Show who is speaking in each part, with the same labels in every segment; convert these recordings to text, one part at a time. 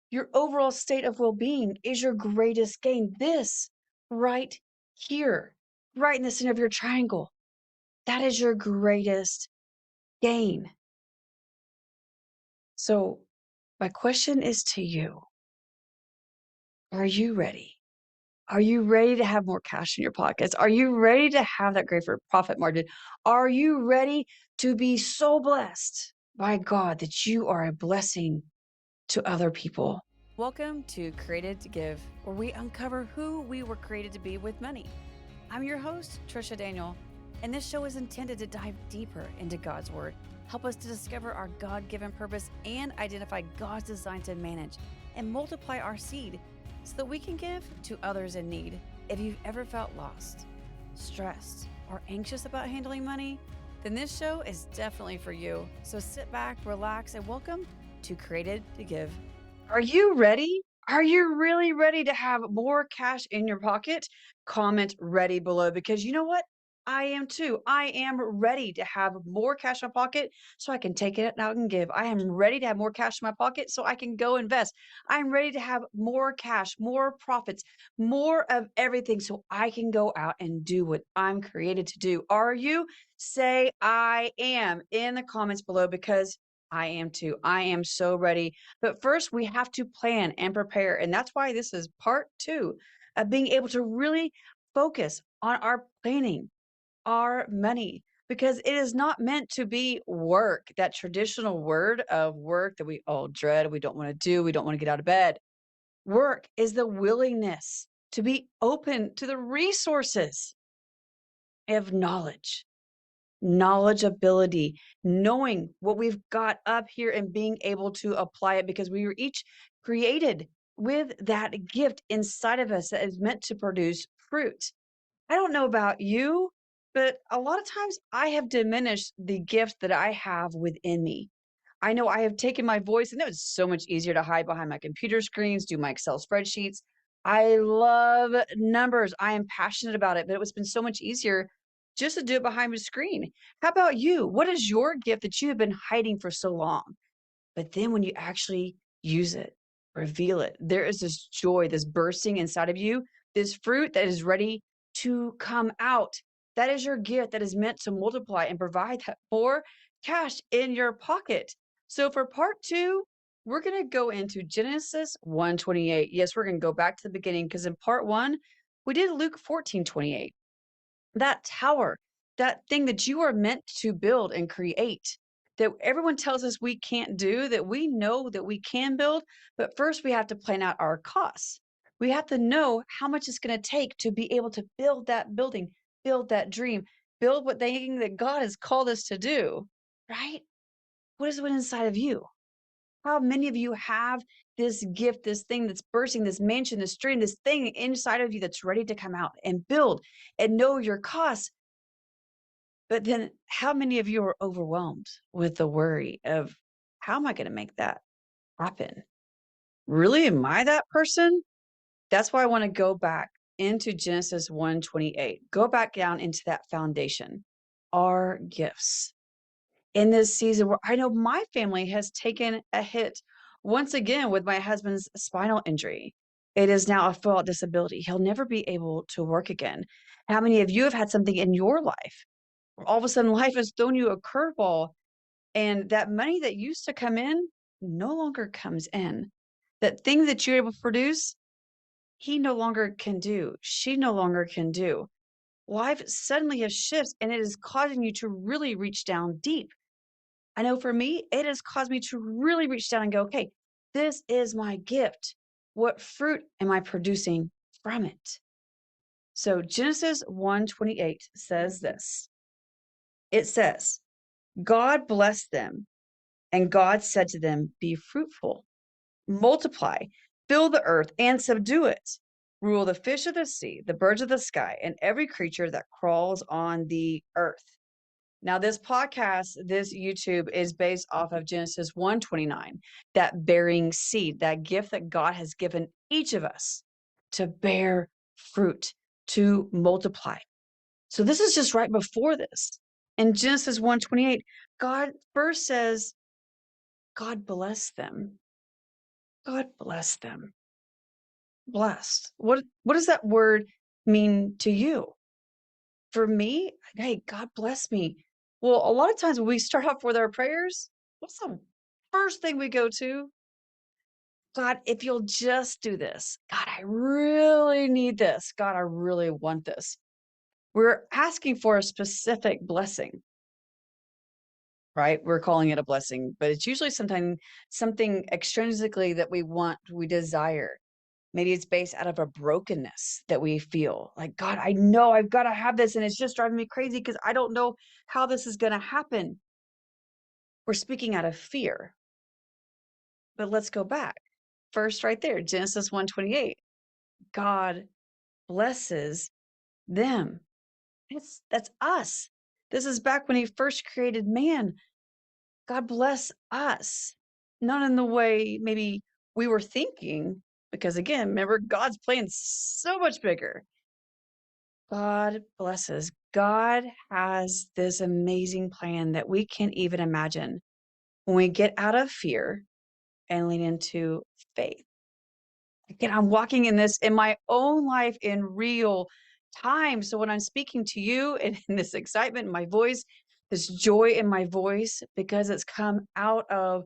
Speaker 1: Your overall state of well-being is your greatest gain. This right here, right in the center of your triangle, that is your greatest gain. So my question is to you, are you ready? Are you ready to have more cash in your pockets? Are you ready to have that greater profit margin? Are you ready to be so blessed by God that you are a blessing to other people?
Speaker 2: Welcome to Created to Give, where we uncover who we were created to be with money. I'm your host, Trisha Daniel, and this show is intended to dive deeper into God's Word, help us to discover our God given purpose, and identify God's design to manage and multiply our seed so that we can give to others in need. If you've ever felt lost, stressed, or anxious about handling money, then this show is definitely for you. So sit back, relax, and welcome to Created to Give.
Speaker 1: Are you ready? Are you really ready to have more cash in your pocket? Comment ready below because you know what? I am too. I am ready to have more cash in my pocket so I can take it out and give. I am ready to have more cash in my pocket so I can go invest. I'm ready to have more cash, more profits, more of everything so I can go out and do what I'm created to do. Are you? Say I am in the comments below because I am too. I am so ready, but first, we have to plan and prepare. And that's why this is part two of being able to really focus on our planning, our money, because it is not meant to be work, that traditional word of work that we all dread, we don't want to do, we don't want to get out of bed. Work is the willingness to be open to the resources of knowledge, ability, knowing what we've got up here and being able to apply it because we were each created with that gift inside of us that is meant to produce fruit. I don't know about you, but a lot of times I have diminished the gift that I have within me. I know I have taken my voice, and it was so much easier to hide behind my computer screens, do my Excel spreadsheets. I love numbers. I am passionate about it, but it's been so much easier just to do it behind a screen. How about you? What is your gift that you have been hiding for so long? But then when you actually use it, reveal it, there is this joy, this bursting inside of you, this fruit that is ready to come out. That is your gift that is meant to multiply and provide that more cash in your pocket. So for part two, we're going to go into Genesis 1:28. Yes, we're going to go back to the beginning because in part one, we did Luke 14:28. That tower, that thing that you are meant to build and create, that everyone tells us we can't do, that we know that we can build, but first we have to plan out our costs. We have to know how much it's going to take to be able to build that building, build that dream, build what thing that God has called us to do, right? What is it inside of you? How many of you have this gift, this thing that's bursting, this mansion, this dream, this thing inside of you that's ready to come out and build and know your costs? But then how many of you are overwhelmed with the worry of how am I going to make that happen? Really? Am I that person? That's why I want to go back into Genesis 1:28. Go back down into that foundation. Our gifts. In this season where I know my family has taken a hit once again with my husband's spinal injury. It is now a full disability. He'll never be able to work again. How many of you have had something in your life where all of a sudden life has thrown you a curveball and that money that used to come in no longer comes in? That thing that you're able to produce, he no longer can do. She no longer can do. Life suddenly has shifts and it is causing you to really reach down deep. I know for me, it has caused me to really reach down and go, okay, this is my gift. What fruit am I producing from it? So Genesis 1:28 says this. It says, God blessed them, and God said to them, be fruitful, multiply, fill the earth and subdue it. Rule the fish of the sea, the birds of the sky, and every creature that crawls on the earth. Now, this podcast, this YouTube is based off of Genesis 1:29, that bearing seed, that gift that God has given each of us to bear fruit, to multiply. So this is just right before this. In Genesis 1:28, God first says, God bless them. God bless them. Blessed. What does that word mean to you? For me, hey, God bless me. Well, a lot of times when we start off with our prayers, what's the first thing we go to? God, if you'll just do this. God, I really need this. God, I really want this. We're asking for a specific blessing, right? We're calling it a blessing, but it's usually something extrinsically that we want, we desire. Maybe it's based out of a brokenness that we feel like, God, I know I've got to have this. And it's just driving me crazy because I don't know how this is going to happen. We're speaking out of fear. But let's go back. First, right there, Genesis 1:28. God blesses them. That's us. This is back when he first created man. God bless us. Not in the way maybe we were thinking, because again, remember, God's plan so much bigger. God blesses. God has this amazing plan that we can't even imagine when we get out of fear and lean into faith. Again, I'm walking in this in my own life in real time. So when I'm speaking to you and in this excitement in my voice, this joy in my voice, because it's come out of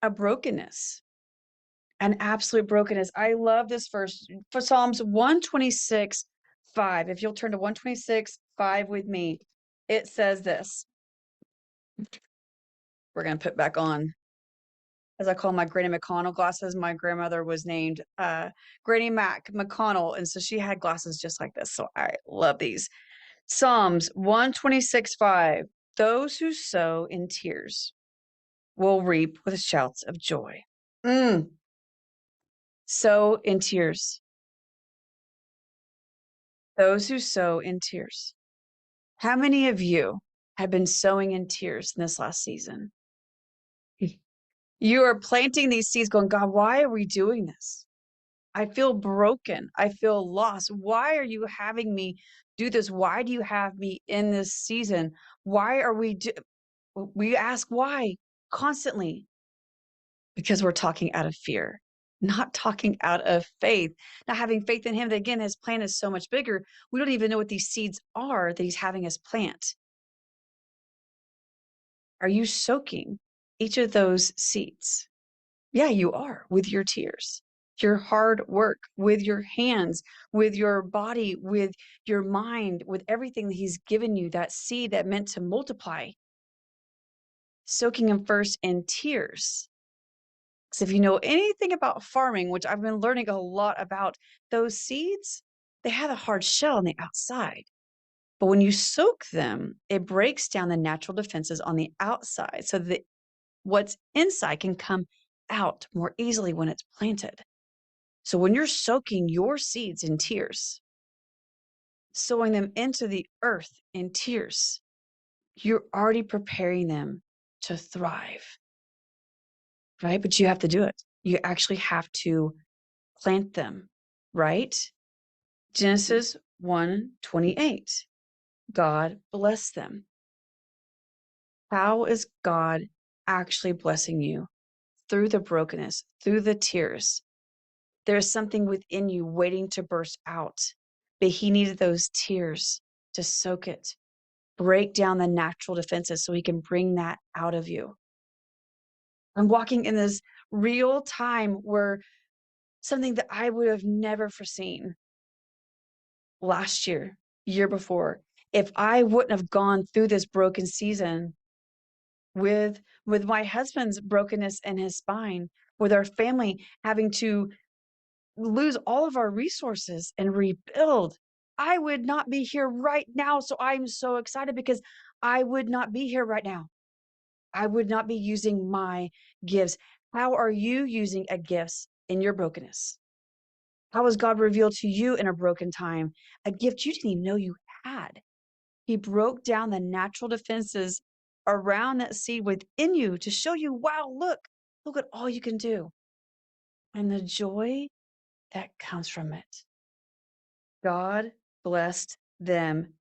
Speaker 1: a brokenness, an absolute brokenness. I love this verse for Psalms 126, 5. If you'll turn to 126, 5 with me, it says this. We're going to put back on, as I call my Granny McConnell glasses. My grandmother was named Granny Mac McConnell, and so she had glasses just like this. So I love these. Psalms 126, 5. Those who sow in tears will reap with shouts of joy. Sow in tears. Those who sow in tears. How many of you have been sowing in tears in this last season? You are planting these seeds going, God, why are we doing this? I feel broken. I feel lost. Why are you having me do this? Why do you have me in this season? Why are we ask why constantly? Because we're talking out of fear, not talking out of faith, not having faith in him. That again, his plan is so much bigger. We don't even know what these seeds are that he's having us plant. Are you soaking each of those seeds? Yeah, you are, with your tears, your hard work, with your hands, with your body, with your mind, with everything that he's given you, that seed that meant to multiply, soaking them first in tears. Because if you know anything about farming, which I've been learning a lot about, those seeds, they have a hard shell on the outside. But when you soak them, it breaks down the natural defenses on the outside so that what's inside can come out more easily when it's planted. So when you're soaking your seeds in tears, sowing them into the earth in tears, you're already preparing them to thrive, right? But you have to do it. You actually have to plant them, right? Genesis 1:28. God bless them. How is God actually blessing you? Through the brokenness, through the tears. There's something within you waiting to burst out, but he needed those tears to soak it, break down the natural defenses so he can bring that out of you. I'm walking in this real time where something that I would have never foreseen last year, year before, if I wouldn't have gone through this broken season with my husband's brokenness in his spine, with our family having to lose all of our resources and rebuild, I would not be here right now. So I'm so excited because I would not be here right now. I would not be using my gifts. How are you using a gift in your brokenness? How has God revealed to you in a broken time a gift you didn't even know you had? He broke down the natural defenses around that seed within you to show you, wow, look at all you can do. And the joy that comes from it. God blessed them.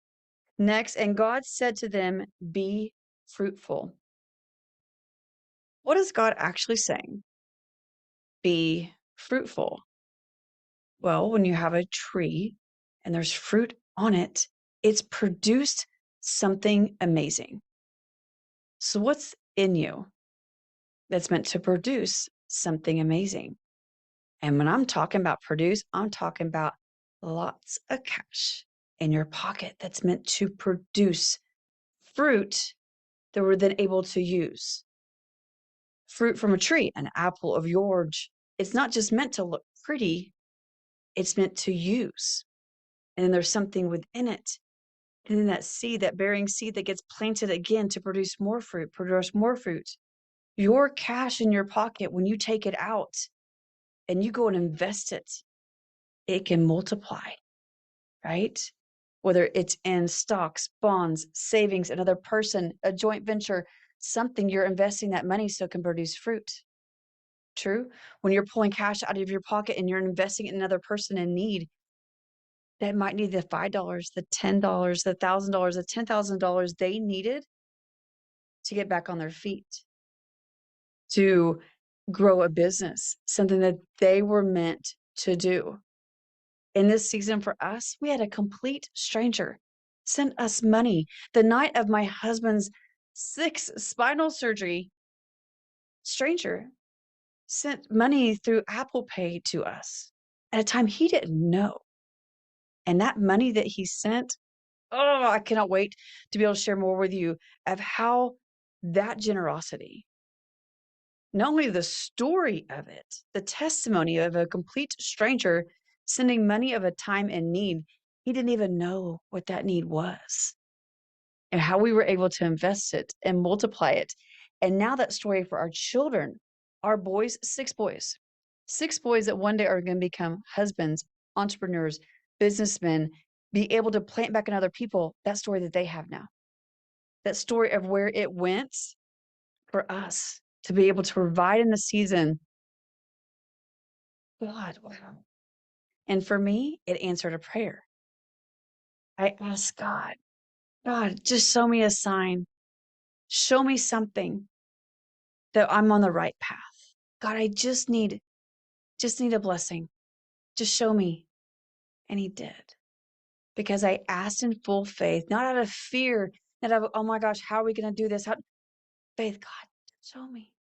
Speaker 1: Next, and God said to them, be fruitful. What is God actually saying? Be fruitful? Well, when you have a tree and there's fruit on it, it's produced something amazing. So, what's in you that's meant to produce something amazing? And when I'm talking about produce, I'm talking about lots of cash in your pocket that's meant to produce fruit that we're then able to use. Fruit from a tree, an apple of yours. It's not just meant to look pretty, it's meant to use. And then there's something within it. And then that seed, that bearing seed that gets planted again to produce more fruit, produce more fruit. Your cash in your pocket, when you take it out and you go and invest it, it can multiply, right? Whether it's in stocks, bonds, savings, another person, a joint venture, something you're investing that money so it can produce fruit. True? When you're pulling cash out of your pocket and you're investing in another person in need that might need the $5, the $10, the $1,000, the $10,000 they needed to get back on their feet, to grow a business, something that they were meant to do. In this season for us, we had a complete stranger send us money the night of my husband's sixth spinal surgery. Stranger sent money through Apple Pay to us at a time he didn't know. And that money that he sent, oh, I cannot wait to be able to share more with you of how that generosity, not only the story of it, the testimony of a complete stranger sending money of a time in need, he didn't even know what that need was, and how we were able to invest it and multiply it. And now that story for our children, our boys, six boys that one day are going to become husbands, entrepreneurs, businessmen, be able to plant back in other people, that story that they have now, that story of where it went for us to be able to provide in the season. God, wow. And for me, it answered a prayer. I asked God, God, just show me a sign. Show me something that I'm on the right path. God, I just need a blessing. Just show me. And he did. Because I asked in full faith, not out of fear, not out of, oh my gosh, how are we going to do this? How faith, God, show me.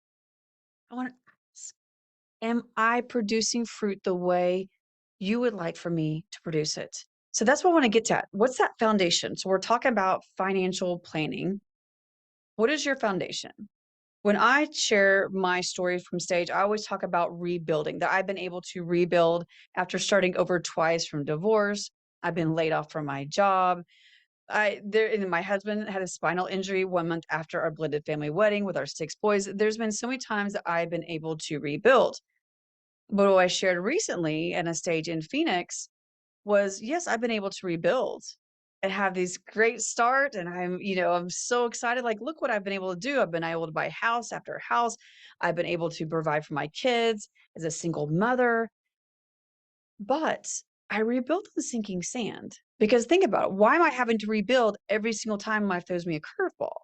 Speaker 1: I want to ask, am I producing fruit the way you would like for me to produce it? So that's what I want to get to. What's that foundation? So we're talking about financial planning. What is your foundation? When I share my story from stage, I always talk about rebuilding, that I've been able to rebuild after starting over twice from divorce. I've been laid off from my job. And my husband had a spinal injury 1 month after our blended family wedding with our six boys. There's been so many times that I've been able to rebuild. But what I shared recently in a stage in Phoenix was, yes, I've been able to rebuild and have these great start. And I'm so excited. Like, look what I've been able to do. I've been able to buy house after house. I've been able to provide for my kids as a single mother. But I rebuilt on sinking sand because think about it. Why am I having to rebuild every single time life throws me a curveball?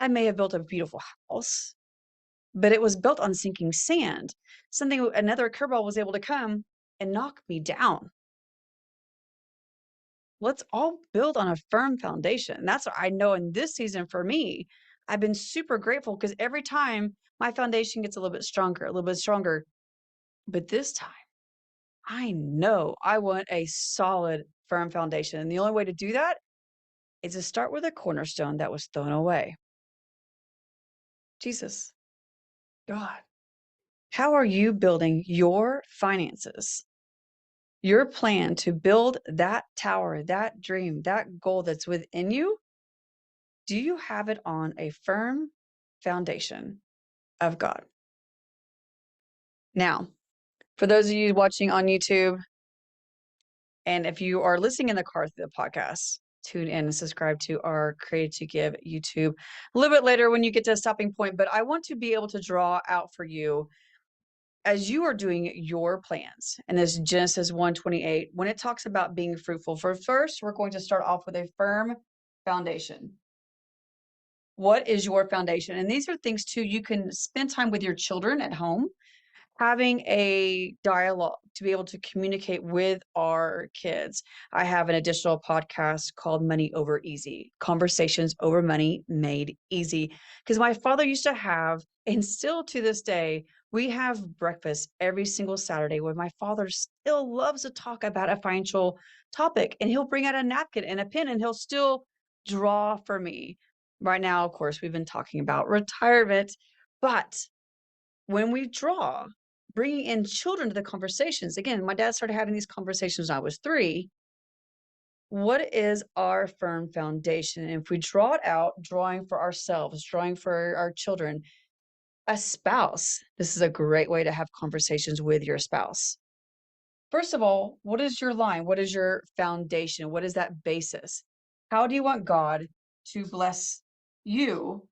Speaker 1: I may have built a beautiful house, but it was built on sinking sand. Another curveball was able to come and knock me down. Let's all build on a firm foundation. And that's what I know in this season for me. I've been super grateful because every time my foundation gets a little bit stronger, a little bit stronger. But this time, I know I want a solid, firm foundation. And the only way to do that is to start with a cornerstone that was thrown away. Jesus, God. How are you building your finances? Your plan to build that tower, that dream, that goal that's within you? Do you have it on a firm foundation of God? Now, for those of you watching on YouTube, and if you are listening in the car through the podcast, tune in and subscribe to our Created to Give YouTube a little bit later when you get to a stopping point. But I want to be able to draw out for you as you are doing your plans. And this Genesis 1:28, when it talks about being fruitful, for first, we're going to start off with a firm foundation. What is your foundation? And these are things too, you can spend time with your children at home having a dialogue to be able to communicate with our kids. I have an additional podcast called Money Over Easy, Conversations Over Money Made Easy. Because my father used to have, and still to this day, we have breakfast every single Saturday where my father still loves to talk about a financial topic. And he'll bring out a napkin and a pen and he'll still draw for me. Right now, of course, we've been talking about retirement, but when we draw, bringing in children to the conversations. Again, my dad started having these conversations when I was 3. What is our firm foundation? And if we draw it out, drawing for ourselves, drawing for our children, a spouse, this is a great way to have conversations with your spouse. First of all, what is your line? What is your foundation? What is that basis? How do you want God to bless you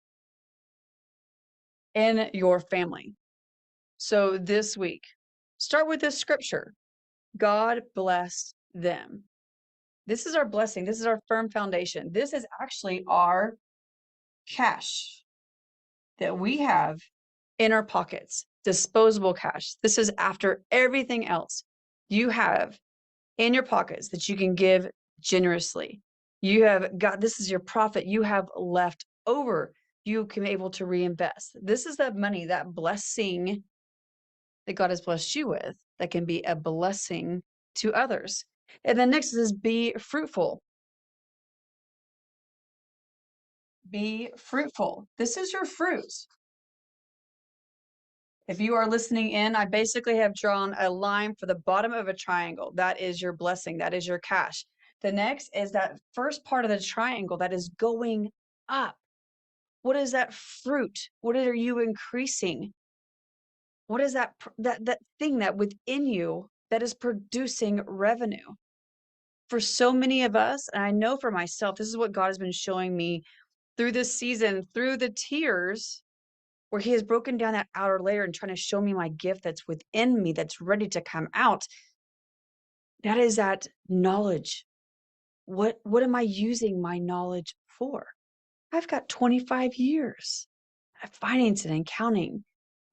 Speaker 1: and your family? So this week, start with this scripture. God blessed them. This is our blessing. This is our firm foundation. This is actually our cash that we have in our pockets, disposable cash. This is after everything else you have in your pockets that you can give generously. You have got, this is your profit you have left over. You can be able to reinvest. This is that money, that blessing that God has blessed you with that can be a blessing to others. And then next is be fruitful. Be fruitful. This is your fruit. If you are listening in, I basically have drawn a line for the bottom of a triangle. That is your blessing. That is your cash. The next is that first part of the triangle that is going up. What is that fruit? What are you increasing? What is that thing that within you that is producing revenue? For so many of us, and I know for myself, this is what God has been showing me through this season, through the tears, where he has broken down that outer layer and trying to show me my gift that's within me, that's ready to come out. That is that knowledge. What am I using my knowledge for? I've got 25 years of finance and accounting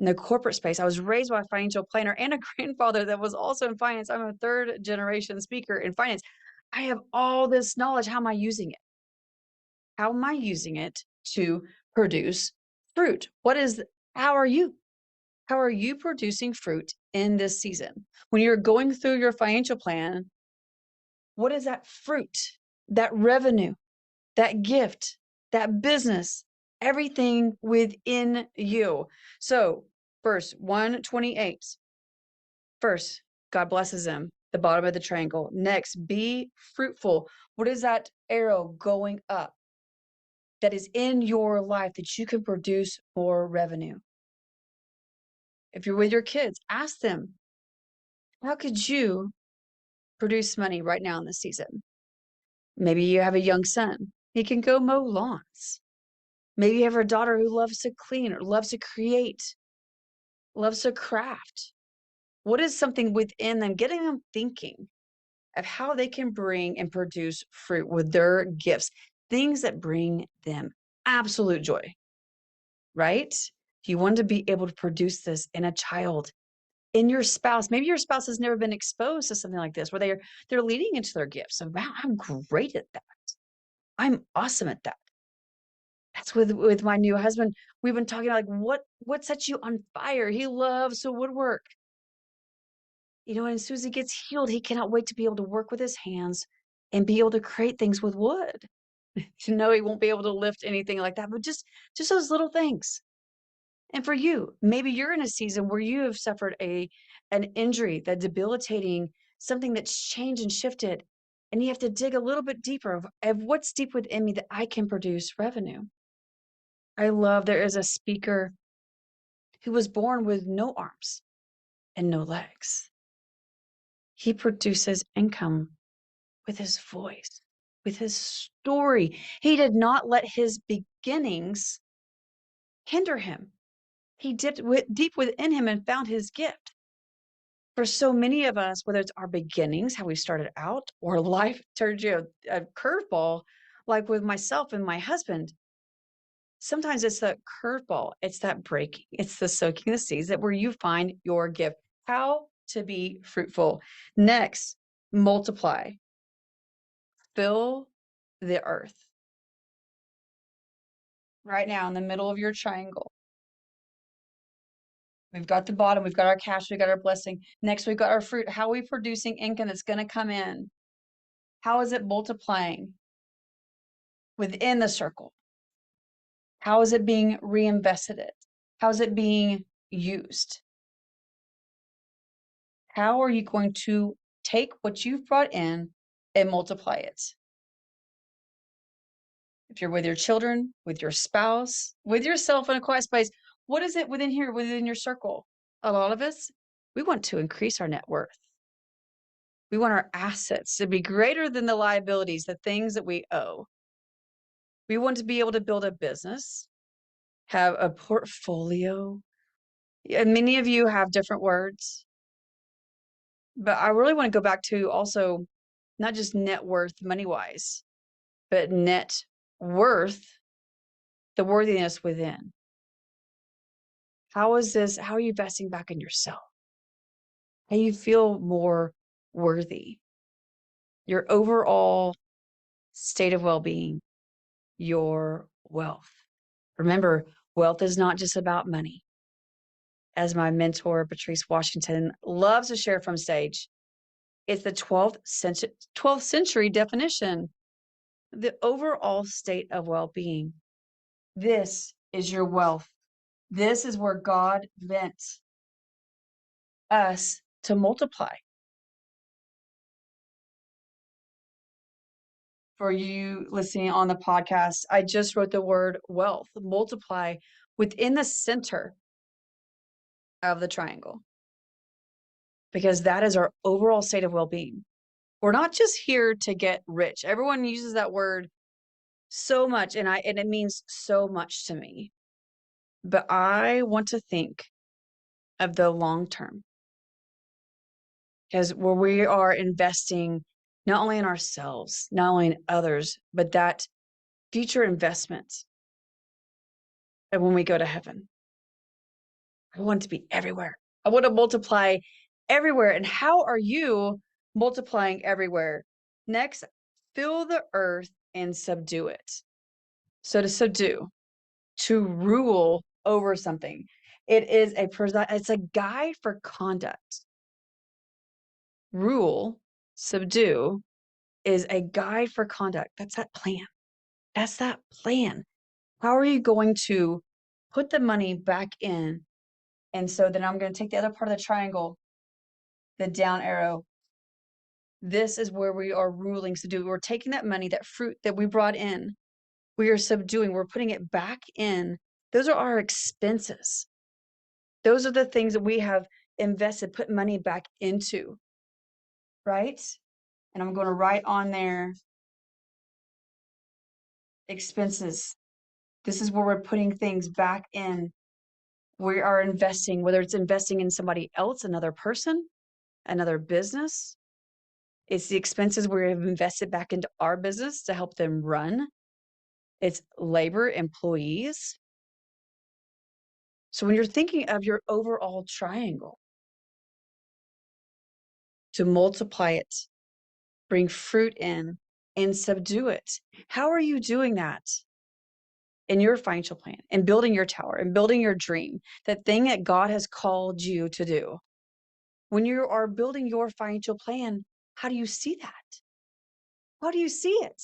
Speaker 1: in the corporate space. I was raised by a financial planner and a grandfather that was also in finance. I'm a third generation speaker in finance. I have all this knowledge. How am I using it? How am I using it to produce fruit? How are you? How are you producing fruit in this season? When you're going through your financial plan, what is that fruit, that revenue, that gift, that business, everything within you? So, verse 128. First, God blesses them, the bottom of the triangle. Next, be fruitful. What is that arrow going up that is in your life that you can produce more revenue? If you're with your kids, ask them, how could you produce money right now in this season? Maybe you have a young son. He can go mow lawns. Maybe you have a daughter who loves to clean or loves to create, loves to craft. What is something within them, getting them thinking of how they can bring and produce fruit with their gifts, things that bring them absolute joy, right? You want to be able to produce this in a child, in your spouse. Maybe your spouse has never been exposed to something like this, where they're leading into their gifts. So, wow, I'm great at that. I'm awesome at that. That's with my new husband. We've been talking about like what sets you on fire. He loves to woodwork. And as soon as he gets healed, he cannot wait to be able to work with his hands and be able to create things with wood. He won't be able to lift anything like that, but just those little things. And for you, maybe you're in a season where you have suffered an injury, that debilitating, something that's changed and shifted, and you have to dig a little bit deeper of what's deep within me that I can produce revenue. I love there is a speaker who was born with no arms and no legs. He produces income with his voice, with his story. He did not let his beginnings hinder him. He dipped deep within him and found his gift. For so many of us, whether it's our beginnings, how we started out, or life turned you a curveball, like with myself and my husband, Sometimes it's the curveball, it's that breaking, it's the soaking the seeds that where you find your gift, how to be fruitful. Next, multiply, fill the earth. Right now, in the middle of your triangle, we've got the bottom, we've got our cash, we've got our blessing. Next, we've got our fruit. How are we producing income that's going to come in? How is it multiplying within the circle? How is it being reinvested? How is it being used? How are you going to take what you've brought in and multiply it? If you're with your children, with your spouse, with yourself in a quiet space, what is it within here, within your circle? A lot of us, we want to increase our net worth. We want our assets to be greater than the liabilities, the things that we owe. We want to be able to build a business, have a portfolio. And many of you have different words, but I really want to go back to also not just net worth money wise, but net worth, the worthiness within. How are you investing back in yourself? How you feel more worthy? Your overall state of well-being, your wealth. Remember, wealth is not just about money. As my mentor, Patrice Washington, loves to share from stage, it's the 12th century definition, the overall state of well-being. This is your wealth. This is where God meant us to multiply. For you listening on the podcast, I just wrote the word wealth, multiply within the center of the triangle, because that is our overall state of well-being. We're not just here to get rich. Everyone uses that word so much, and it means so much to me. But I want to think of the long term, because where we are investing not only in ourselves, not only in others, but that future investment. And when we go to heaven, I want to be everywhere. I want to multiply everywhere. And how are you multiplying everywhere? Next, fill the earth and subdue it. So to subdue, to rule over something, it's a guide for conduct. Rule, subdue is a guide for conduct. That's that plan. That's that plan. How are you going to put the money back in? And so then I'm going to take the other part of the triangle, the down arrow. This is where we are ruling. So we're taking that money, that fruit that we brought in, we are subduing, we're putting it back in. Those are our expenses. Those are the things that we have invested, put money back into, right? And I'm going to write on there expenses. This is where we're putting things back in. We are investing, whether it's investing in somebody else, another person, another business. It's the expenses we have invested back into our business to help them run. It's labor, employees. So when you're thinking of your overall triangle, to multiply it, bring fruit in, and subdue it, how are you doing that in your financial plan and building your tower and building your dream, that thing that God has called you to do? When you are building your financial plan, how do you see that? How do you see it?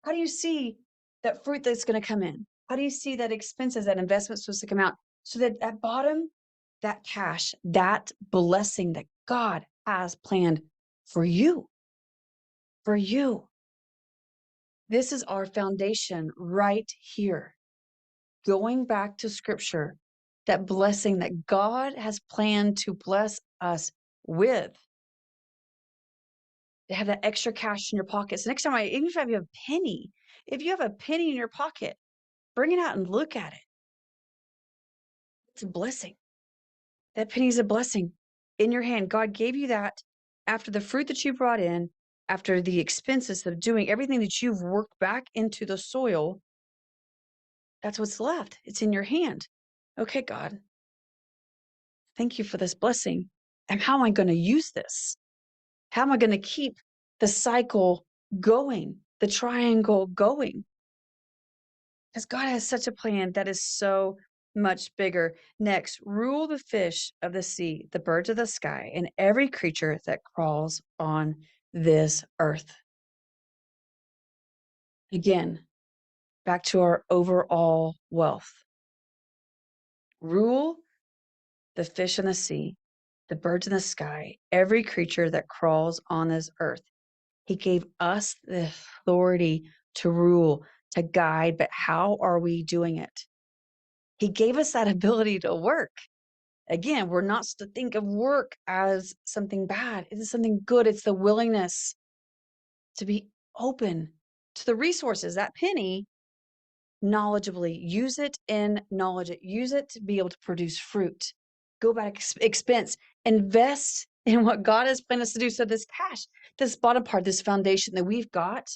Speaker 1: How do you see that fruit that's going to come in? How do you see that expenses, that investment supposed to come out? So that at bottom, that cash, that blessing that God has planned for you, for you. This is our foundation right here. Going back to scripture, that blessing that God has planned to bless us with. To have that extra cash in your pockets. Next time, even if you have a penny, if you have a penny in your pocket, bring it out and look at it. It's a blessing. That penny is a blessing in your hand. God gave you that after the fruit that you brought in, after the expenses of doing everything that you've worked back into the soil. That's what's left. It's in your hand. Okay, God, thank you for this blessing. And how am I going to use this? How am I going to keep the cycle going, the triangle going? Because God has such a plan that is so much bigger. Next, rule the fish of the sea, the birds of the sky, and every creature that crawls on this earth. Again, back to our overall wealth. Rule the fish in the sea, the birds in the sky, every creature that crawls on this earth. He gave us the authority to rule, to guide, but how are we doing it? He gave us that ability to work. Again, we're not to think of work as something bad. It is something good. It's the willingness to be open to the resources, that penny, knowledgeably. Use it in knowledge. Use it to be able to produce fruit. Go back, expense, invest in what God has planned us to do. So this cash, this bottom part, this foundation that we've got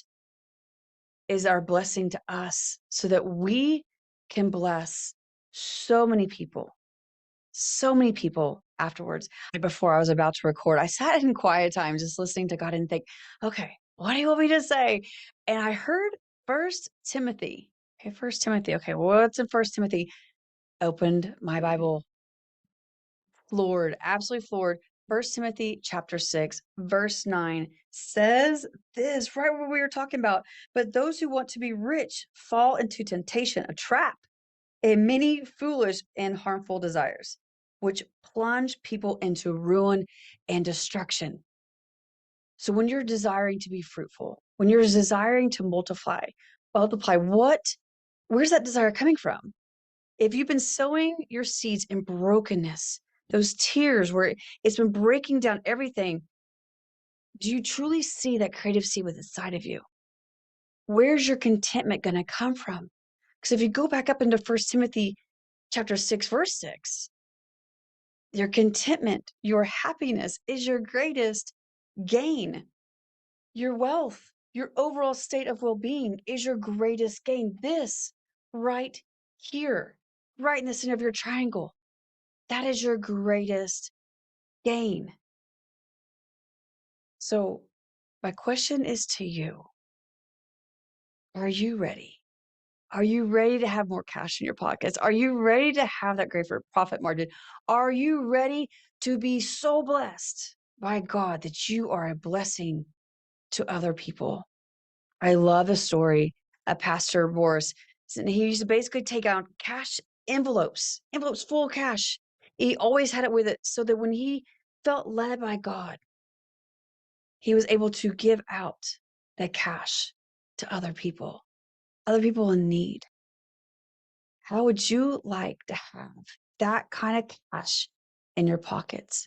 Speaker 1: is our blessing to us so that we can bless so many people afterwards. Before I was about to record, I sat in quiet time just listening to God and think, okay, what do you want me to say? And I heard First Timothy. Okay, First Timothy. Okay, what's in First Timothy? Opened my Bible, floored, absolutely floored. First Timothy chapter 6, verse 9 says this, right what we were talking about. But those who want to be rich fall into temptation, a trap, and many foolish and harmful desires, which plunge people into ruin and destruction. So when you're desiring to be fruitful, when you're desiring to multiply, where's that desire coming from? If you've been sowing your seeds in brokenness, those tears where it's been breaking down everything, do you truly see that creative seed within inside of you? Where's your contentment going to come from? Because if you go back up into First Timothy chapter 6, verse 6, your contentment, your happiness is your greatest gain. Your wealth, your overall state of well being is your greatest gain. This right here, right in the center of your triangle, that is your greatest gain. So, my question is to you, are you ready? Are you ready to have more cash in your pockets? Are you ready to have that greater profit margin? Are you ready to be so blessed by God that you are a blessing to other people? I love a story of Pastor Boris. And he used to basically take out cash envelopes full of cash. He always had it with it so that when he felt led by God, he was able to give out that cash to other people in need. How would you like to have that kind of cash in your pockets?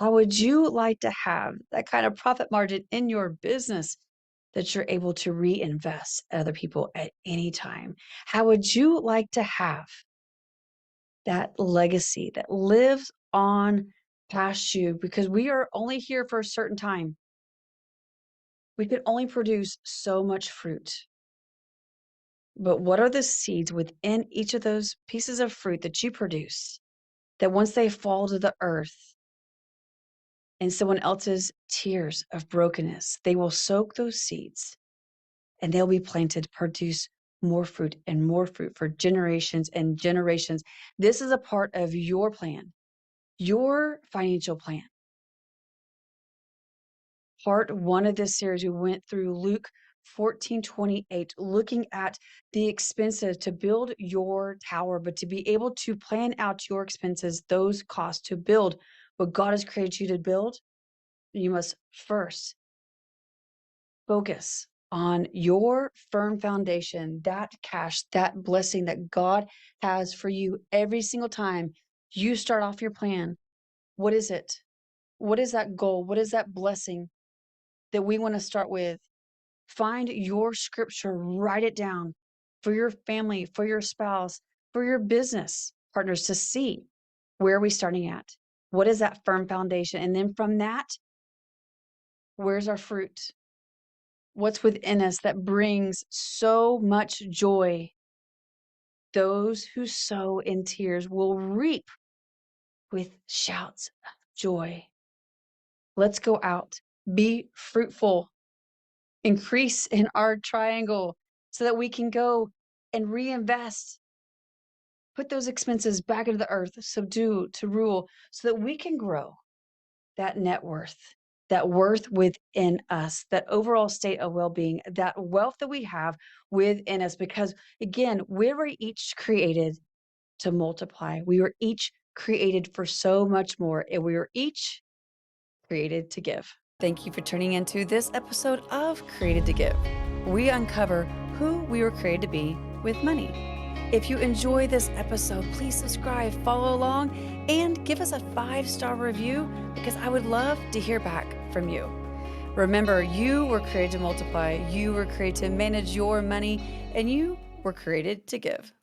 Speaker 1: How would you like to have that kind of profit margin in your business that you're able to reinvest other people at any time? How would you like to have that legacy that lives on past you? Because we are only here for a certain time. We can only produce so much fruit. But what are the seeds within each of those pieces of fruit that you produce that once they fall to the earth and someone else's tears of brokenness, they will soak those seeds and they'll be planted to produce more fruit and more fruit for generations and generations. This is a part of your plan, your financial plan. Part one of this series, we went through Luke 14:28, looking at the expenses to build your tower, but to be able to plan out your expenses, those costs to build what God has created you to build, you must first focus on your firm foundation, that cash, that blessing that God has for you every single time you start off your plan. What is it? What is that goal? What is that blessing that we want to start with? Find your scripture, write it down for your family, for your spouse, for your business partners to see where are we starting at? What is that firm foundation? And then from that, where's our fruit? What's within us that brings so much joy those who sow in tears will reap with shouts of joy. Let's go out, be fruitful, increase in our triangle so that we can go and reinvest, put those expenses back into the earth, subdue to rule, so that we can grow that net worth, that worth within us, that overall state of well-being, that wealth that we have within us. Because again, we were each created to multiply. We were each created for so much more, and we were each created to give.
Speaker 2: Thank you for tuning into this episode of Created to Give. We uncover who we were created to be with money. If you enjoy this episode, please subscribe, follow along, and give us a 5-star review because I would love to hear back from you. Remember, you were created to multiply, you were created to manage your money, and you were created to give.